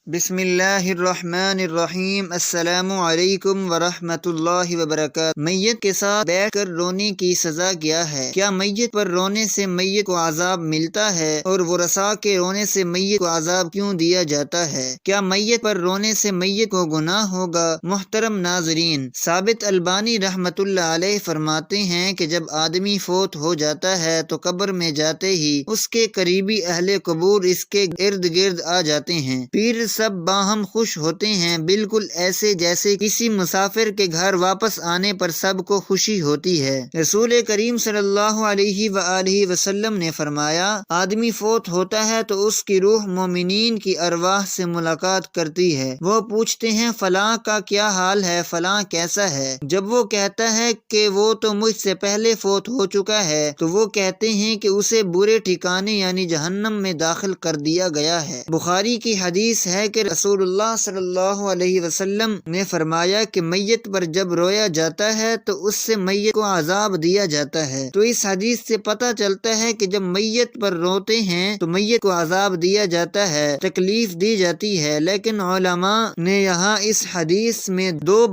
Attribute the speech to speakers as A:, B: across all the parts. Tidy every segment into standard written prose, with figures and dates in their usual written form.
A: بسم اللہ الرحمن الرحیم۔ السلام علیکم ورحمۃ اللہ وبرکاتہ۔ میت کے ساتھ بیٹھ کر رونے کی سزا کیا ہے؟ کیا میت پر رونے سے میت کو عذاب ملتا ہے اور ورثاء کے رونے سے میت کو عذاب کیوں دیا جاتا ہے؟ کیا میت پر رونے سے میت کو گناہ ہوگا؟ محترم ناظرین، ثابت البانی رحمۃ اللہ علیہ فرماتے ہیں کہ جب آدمی فوت ہو جاتا ہے تو قبر میں جاتے ہی اس کے قریبی اہل قبور اس کے ارد گرد آ جاتے ہیں۔ پھر سب باہم خوش ہوتے ہیں، بالکل ایسے جیسے کسی مسافر کے گھر واپس آنے پر سب کو خوشی ہوتی ہے۔ رسول کریم صلی اللہ علیہ وآلہ وسلم نے فرمایا، آدمی فوت ہوتا ہے تو اس کی روح مومنین کی ارواح سے ملاقات کرتی ہے۔ وہ پوچھتے ہیں فلاں کا کیا حال ہے، فلاں کیسا ہے؟ جب وہ کہتا ہے کہ وہ تو مجھ سے پہلے فوت ہو چکا ہے تو وہ کہتے ہیں کہ اسے برے ٹھکانے یعنی جہنم میں داخل کر دیا گیا ہے۔ بخاری کی حدیث ہے کہ رسول اللہ صلی اللہ علیہ وسلم نے فرمایا کہ میت پر جب رویا جاتا ہے تو اس سے میت کو عذاب دیا جاتا ہے۔ تو اس حدیث سے پتہ چلتا ہے کہ جب میت پر روتے ہیں تو میت کو عذاب دیا جاتا ہے، تکلیف دی جاتی ہے۔ لیکن علماء نے یہاں اس حدیث میں دو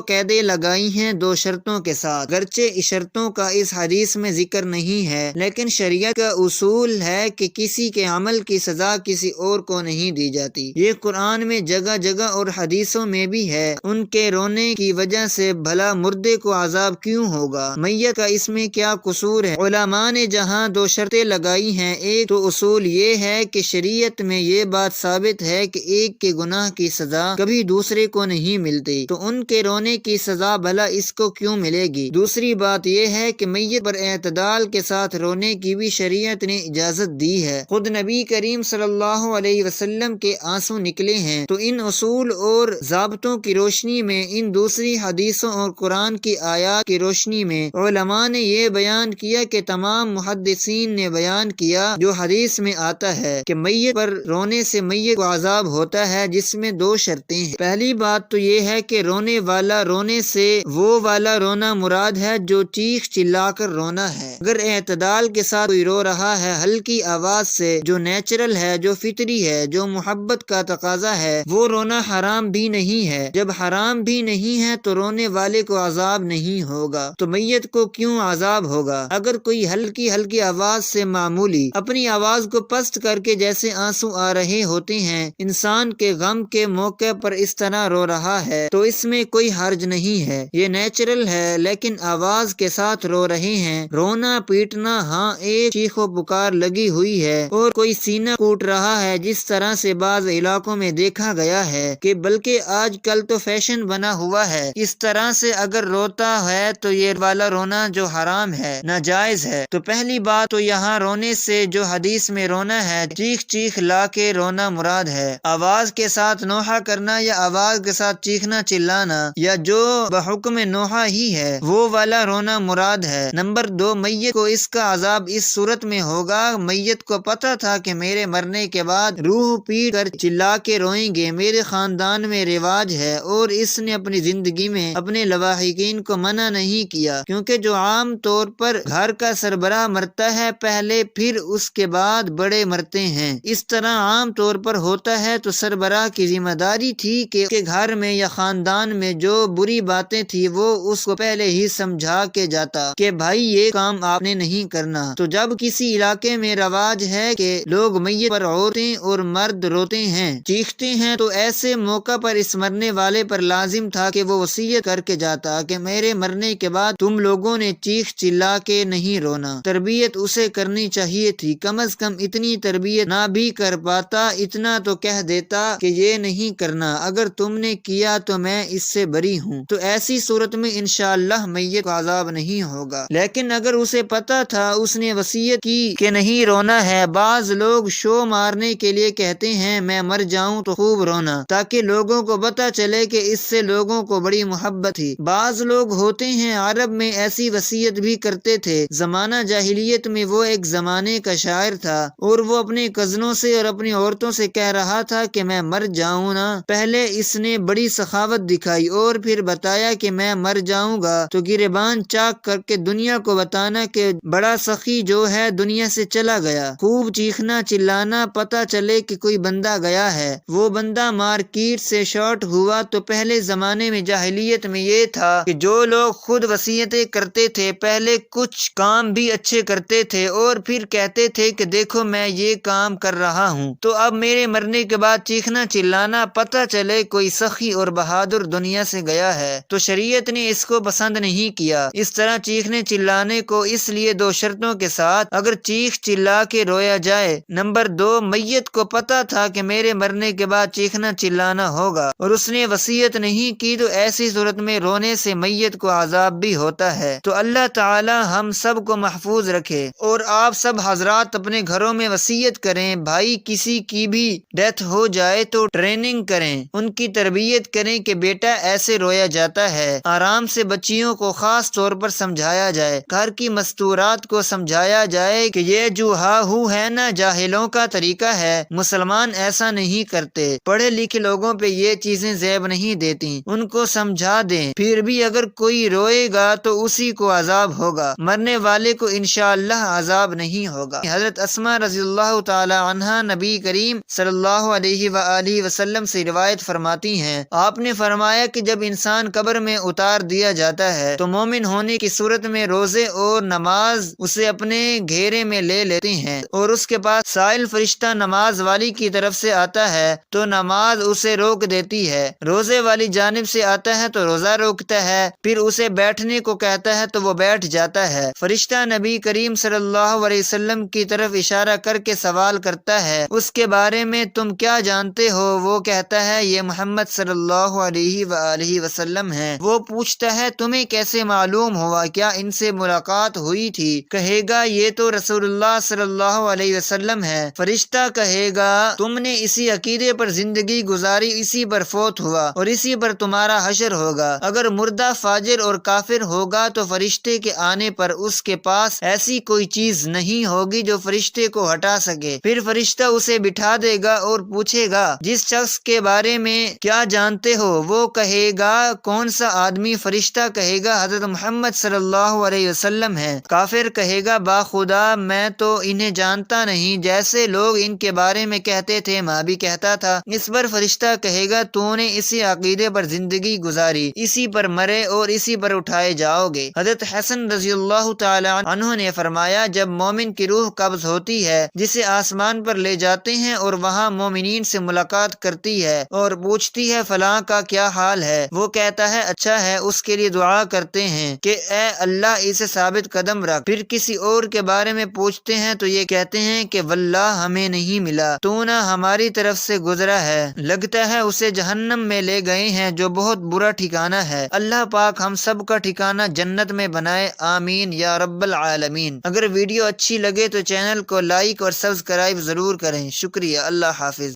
A: قیدیں لگائی ہیں، دو شرطوں کے ساتھ۔ گرچہ شرطوں کا اس حدیث میں ذکر نہیں ہے، لیکن شریعت کا اصول ہے کہ کسی کے عمل کی سزا کسی اور کو نہیں دی جاتی۔ یہ قرآن میں جگہ جگہ اور حدیثوں میں بھی ہے۔ ان کے رونے کی وجہ سے بھلا مردے کو عذاب کیوں ہوگا؟ میت کا اس میں کیا قصور ہے؟ علماء نے جہاں دو شرطیں لگائی ہیں، ایک تو اصول یہ ہے کہ شریعت میں یہ بات ثابت ہے کہ ایک کے گناہ کی سزا کبھی دوسرے کو نہیں ملتی، تو ان کے رونے کی سزا بھلا اس کو کیوں ملے گی؟ دوسری بات یہ ہے کہ میت پر اعتدال کے ساتھ رونے کی بھی شریعت نے اجازت دی ہے۔ خود نبی کریم صلی اللہ علیہ وسلم کے آنسو نکلے ہیں، تو ان اصول اور ضابطوں کی روشنی میں، ان دوسری حدیثوں اور قرآن کی آیات کی روشنی میں علماء نے یہ بیان کیا کہ تمام محدثین نے بیان کیا جو حدیث میں آتا ہے کہ میت پر رونے سے میت کو عذاب ہوتا ہے، جس میں دو شرطیں ہیں۔ پہلی بات تو یہ ہے کہ رونے والا رونے سے وہ والا رونا مراد ہے جو چیخ چلا کر رونا ہے۔ اگر اعتدال کے ساتھ کوئی رو رہا ہے ہلکی آواز سے، جو نیچرل ہے، جو فطری ہے، جو محبت کا تقاضا ہے، وہ رونا حرام بھی نہیں ہے۔ جب حرام بھی نہیں ہے تو رونے والے کو عذاب نہیں ہوگا، تو میت کو کیوں عذاب ہوگا؟ اگر کوئی ہلکی آواز سے معمولی اپنی آواز کو پست کر کے جیسے آنسو آ رہے ہوتے ہیں، انسان کے غم کے موقع پر اس طرح رو رہا ہے تو اس میں کوئی حرج نہیں ہے، یہ نیچرل ہے۔ لیکن آواز کے ساتھ رو رہے ہیں، رونا پیٹنا، ہاں ایک چیخ و پکار لگی ہوئی ہے اور کوئی سینہ کوٹ رہا ہے، جس طرح سے بعض علاقوں میں دیکھا گیا ہے کہ بلکہ آج کل تو فیشن بنا ہوا ہے، اس طرح سے اگر روتا ہے تو یہ والا رونا جو حرام ہے، ناجائز ہے۔ تو پہلی بات تو یہاں رونے سے جو حدیث میں رونا ہے، چیخ لا کے رونا مراد ہے۔ آواز کے ساتھ نوحہ کرنا یا آواز کے ساتھ چیخنا چلانا یا جو بحکم نوحہ ہی ہے، وہ والا رونا مراد ہے۔ نمبر دو، میت کو اس کا عذاب اس صورت میں ہوگا، میت کو پتہ تھا کہ میرے مرنے کے بعد روح پیٹ کر چلا کے روئیں گے، میرے خاندان میں رواج ہے، اور اس نے اپنی زندگی میں اپنے لواحقین کو منع نہیں کیا، کیونکہ جو عام طور پر گھر کا سربراہ مرتا ہے پہلے، پھر اس کے بعد بڑے مرتے ہیں، اس طرح عام طور پر ہوتا ہے، تو سربراہ کی ذمہ داری تھی کہ اس کے گھر میں یا خاندان میں جو بری باتیں تھی وہ اس کو پہلے ہی سمجھا کے جاتا کہ بھائی یہ کام آپ نے نہیں کرنا۔ تو جب کسی علاقے میں رواج ہے کہ لوگ میت پر عورتیں اور مرد روتے ہیں، چیختے ہیں، تو ایسے موقع پر اس مرنے والے پر لازم تھا کہ وہ وصیت کر کے جاتا کہ میرے مرنے کے بعد تم لوگوں نے چیخ چلا کے نہیں رونا۔ تربیت اسے کرنی چاہیے تھی، کم از کم اتنی تربیت نہ بھی کر پاتا، اتنا تو کہہ دیتا کہ یہ نہیں کرنا، اگر تم نے کیا تو میں اس سے بری ہوں، تو ایسی صورت میں انشاءاللہ میت کو عذاب نہیں ہوگا۔ لیکن اگر اسے پتا تھا، اس نے وصیت کی کہ نہیں رونا ہے، بعض لوگ شو مارنے کے لیے کہتے ہیں میں مر جاؤں تو خوب رونا، تاکہ لوگوں کو پتا چلے کہ اس سے لوگوں کو بڑی محبت تھی۔ بعض لوگ ہوتے ہیں عرب میں ایسی وصیت بھی کرتے تھے۔ زمانہ جاہلیت میں وہ ایک زمانے کا شاعر تھا اور وہ اپنے کزنوں سے اور اپنی عورتوں سے کہہ رہا تھا کہ میں مر جاؤں نا۔ پہلے اس نے بڑی سخاوت دکھائی اور پھر بتایا کہ میں مر جاؤں گا تو گریبان چاک کر کے دنیا کو بتانا کہ بڑا سخی جو ہے دنیا سے چلا گیا، خوب چیخنا چلانا، پتہ چلے کہ کوئی بندہ گیا گیا ہے۔ وہ بندہ مارکیٹ سے شارٹ ہوا تو پہلے زمانے میں جاہلیت میں یہ تھا کہ جو لوگ خود وصیتیں کرتے تھے پہلے کچھ کام بھی اچھے کرتے تھے اور پھر کہتے تھے کہ دیکھو میں یہ کام کر رہا ہوں تو اب میرے مرنے کے بعد چیخنا چلانا پتہ چلے کوئی سخی اور بہادر دنیا سے گیا ہے، تو شریعت نے اس کو پسند نہیں کیا۔ اس طرح چیخنے چلانے کو اس لیے دو شرطوں کے ساتھ اگر چیخ چلا کے رویا جائے۔ نمبر 2، میت کو پتہ تھا کہ میرے مرنے کے بعد چیخنا چلانا ہوگا اور اس نے وصیت نہیں کی تو ایسی صورت میں رونے سے میت کو عذاب بھی ہوتا ہے۔ تو اللہ تعالی ہم سب کو محفوظ رکھے اور آپ سب حضرات اپنے گھروں میں وصیت کریں، بھائی کسی کی بھی ڈیتھ ہو جائے تو ٹریننگ کریں، ان کی تربیت کریں کہ بیٹا ایسے رویا جاتا ہے، آرام سے بچیوں کو خاص طور پر سمجھایا جائے، گھر کی مستورات کو سمجھایا جائے کہ یہ جو ہا ہو ہے نا جاہلوں کا طریقہ ہے، مسلمان ایسا نہیں کرتے، پڑھے لکھے لوگوں پہ یہ چیزیں زیب نہیں دیتی، ان کو سمجھا دیں، پھر بھی اگر کوئی روئے گا تو اسی کو عذاب ہوگا، مرنے والے کو انشاءاللہ عذاب نہیں ہوگا۔ حضرت اسماء رضی اللہ تعالی عنہا نبی کریم صلی اللہ علیہ وآلہ وسلم سے روایت فرماتی ہیں، آپ نے فرمایا کہ جب انسان قبر میں اتار دیا جاتا ہے تو مومن ہونے کی صورت میں روزے اور نماز اسے اپنے گھیرے میں لے لیتے ہیں اور اس کے پاس سائل فرشتہ نماز والی کی طرف سے آتا ہے تو نماز اسے روک دیتی ہے، روزے والی جانب سے آتا ہے تو روزہ روکتا ہے، پھر اسے بیٹھنے کو کہتا ہے تو وہ بیٹھ جاتا ہے، فرشتہ نبی کریم صلی اللہ علیہ وسلم کی طرف اشارہ کر کے سوال کرتا ہے اس کے بارے میں تم کیا جانتے ہو؟ وہ کہتا ہے یہ محمد صلی اللہ علیہ وآلہ وسلم ہیں۔ وہ پوچھتا ہے تمہیں کیسے معلوم ہوا؟ کیا ان سے ملاقات ہوئی تھی؟ کہے گا یہ تو رسول اللہ صلی اللہ علیہ وسلم ہے۔ فرشتہ کہے گا تم نے اسی عقیدے پر زندگی گزاری، اسی پر فوت ہوا اور اسی پر تمہارا حشر ہوگا۔ اگر مردہ فاجر اور کافر ہوگا تو فرشتے کے آنے پر اس کے پاس ایسی کوئی چیز نہیں ہوگی جو فرشتے کو ہٹا سکے، پھر فرشتہ اسے بٹھا دے گا اور پوچھے گا جس شخص کے بارے میں کیا جانتے ہو؟ وہ کہے گا کون سا آدمی؟ فرشتہ کہے گا حضرت محمد صلی اللہ علیہ وسلم ہے۔ کافر کہے گا باخدا میں تو انہیں جانتا نہیں، جیسے لوگ ان کے بارے میں کہتے تھے میں بھی کہتا تھا۔ اس پر فرشتہ کہے گا تو نے اسی عقیدے پر زندگی گزاری، اسی پر مرے اور اسی پر اٹھائے جاؤ گے۔ حضرت حسن رضی اللہ تعالی عنہ نے فرمایا جب مومن کی روح قبض ہوتی ہے جسے آسمان پر لے جاتے ہیں اور وہاں مومنین سے ملاقات کرتی ہے اور پوچھتی ہے فلاں کا کیا حال ہے، وہ کہتا ہے اچھا ہے، اس کے لیے دعا کرتے ہیں کہ اے اللہ اسے ثابت قدم رکھ، پھر کسی اور کے بارے میں پوچھتے ہیں تو یہ کہتے ہیں کہ واللہ ہمیں نہیں ملا، تو نہ ہماری طرف سے گزرا ہے، لگتا ہے اسے جہنم میں لے گئے ہیں جو بہت برا ٹھکانہ ہے۔ اللہ پاک ہم سب کا ٹھکانہ جنت میں بنائے، آمین یا رب العالمین۔ اگر ویڈیو اچھی لگے تو چینل کو لائک اور سبسکرائب ضرور کریں، شکریہ، اللہ حافظ۔